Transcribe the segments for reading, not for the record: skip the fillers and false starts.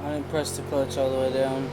I didn't press the clutch all the way down.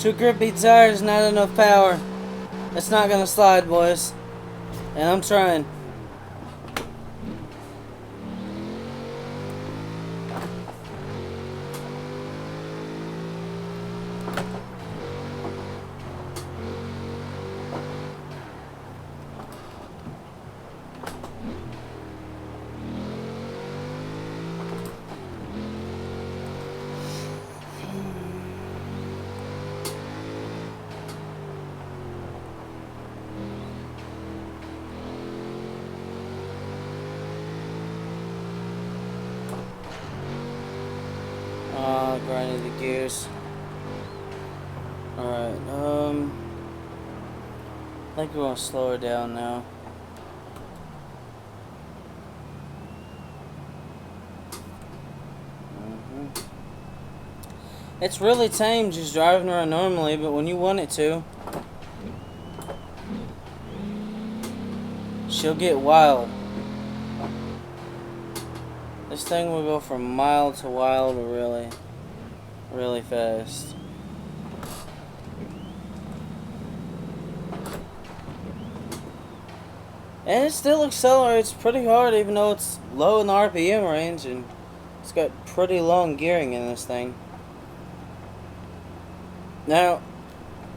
Two grippy tires, not enough power. It's not gonna slide, boys. And I'm trying. Grinding the gears. Alright, I think we're gonna slow her down now. It's really tame just driving around normally, but when you want it to, she'll get wild. This thing will go from mild to wild really, really fast. And it still accelerates pretty hard even though it's low in the RPM range, and it's got pretty long gearing in this thing. Now,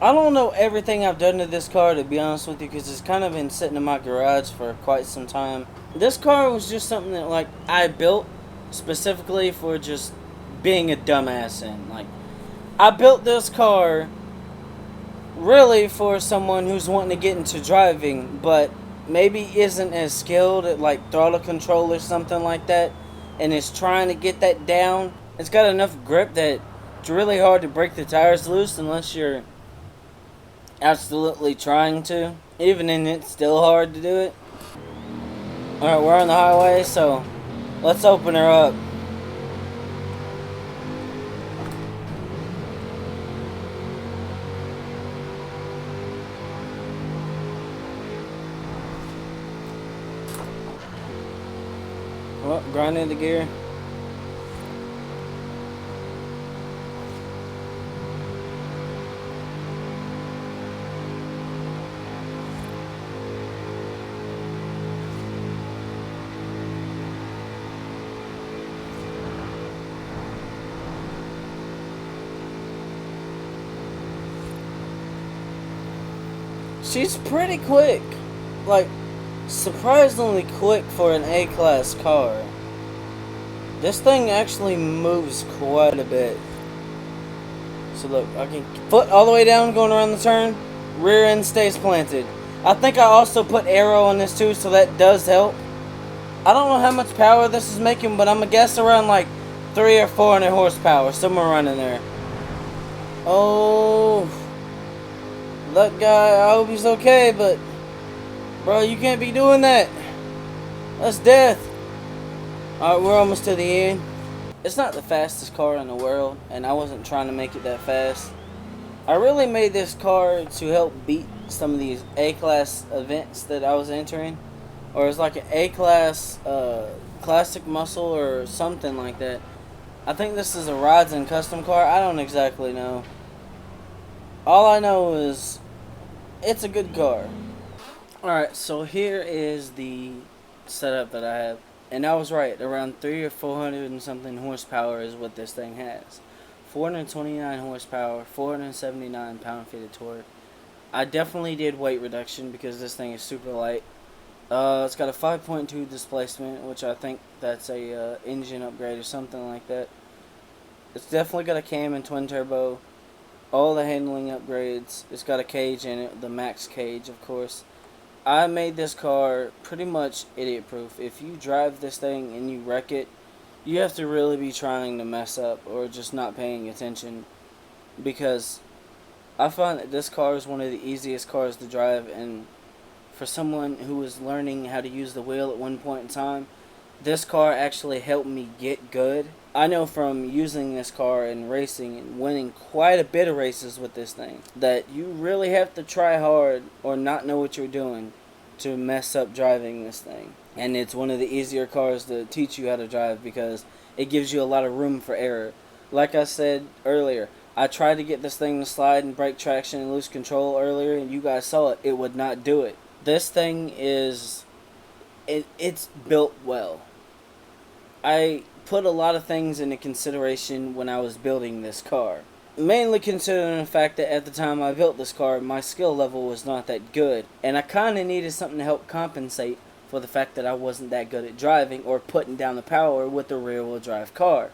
I don't know everything I've done to this car, to be honest with you, because it's kind of been sitting in my garage for quite some time. This car was just something that, like, I built specifically for just being a dumbass in. Like, I built this car really for someone who's wanting to get into driving, but maybe isn't as skilled at, like, throttle control or something like that, and is trying to get that down. It's got enough grip that it's really hard to break the tires loose unless you're absolutely trying to. Even then, it's still hard to do it. Alright, we're on the highway, so let's open her up. Oh, grinding the gear. She's pretty quick. Like, surprisingly quick for an A-class car. This thing actually moves quite a bit. So look, I can foot all the way down going around the turn. Rear end stays planted. I think I also put aero on this too, so that does help. I don't know how much power this is making, but I'm gonna guess around like 300 or 400 horsepower, somewhere around in there. Oh, that guy, I hope he's okay, but bro, you can't be doing that. That's death. Alright, we're almost to the end. It's not the fastest car in the world, and I wasn't trying to make it that fast. I really made this car to help beat some of these A-class events that I was entering. Or it's like an A-class classic muscle or something like that. I think this is a rides and custom car. I don't exactly know. All I know is it's a good car. Alright, so here is the setup that I have. And I was right, around 300 or 400 and something horsepower is what this thing has. 429 horsepower, 479 pound-feet of torque. I definitely did weight reduction because this thing is super light. It's got a 5.2 displacement, which I think that's a engine upgrade or something like that. It's definitely got a cam and twin turbo. All the handling upgrades. It's got a cage in it, the max cage, of course. I made this car pretty much idiot proof. If you drive this thing and you wreck it, you have to really be trying to mess up or just not paying attention, because I find that this car is one of the easiest cars to drive, and for someone who was learning how to use the wheel at one point in time, this car actually helped me get good. I know from using this car and racing and winning quite a bit of races with this thing that you really have to try hard or not know what you're doing to mess up driving this thing. And it's one of the easier cars to teach you how to drive because it gives you a lot of room for error. Like I said earlier, I tried to get this thing to slide and break traction and lose control earlier, and you guys saw it. It would not do it. This thing is... it's built well. I put a lot of things into consideration when I was building this car. Mainly considering the fact that at the time I built this car, my skill level was not that good. And I kind of needed something to help compensate for the fact that I wasn't that good at driving or putting down the power with the rear wheel drive car.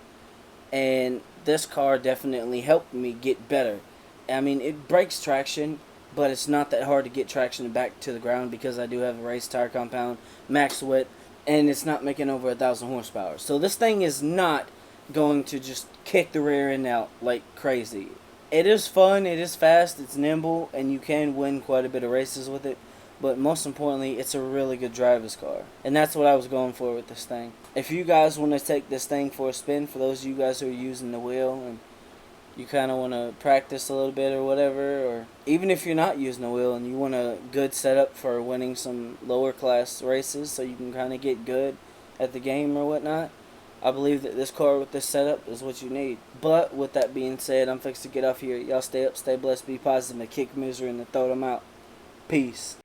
And this car definitely helped me get better. I mean, it breaks traction, but it's not that hard to get traction back to the ground because I do have a race tire compound, max width, and it's not making over 1,000 horsepower. So this thing is not going to just kick the rear end out like crazy. It is fun, it is fast, it's nimble, and you can win quite a bit of races with it. But most importantly, it's a really good driver's car. And that's what I was going for with this thing. If you guys want to take this thing for a spin, for those of you guys who are using the wheel and you kind of want to practice a little bit or whatever, or even if you're not using the wheel and you want a good setup for winning some lower class races so you can kind of get good at the game or whatnot, I believe that this car with this setup is what you need. But with that being said, I'm fixed to get off here. Y'all stay up, stay blessed, be positive, and kick misery and throw them out. Peace.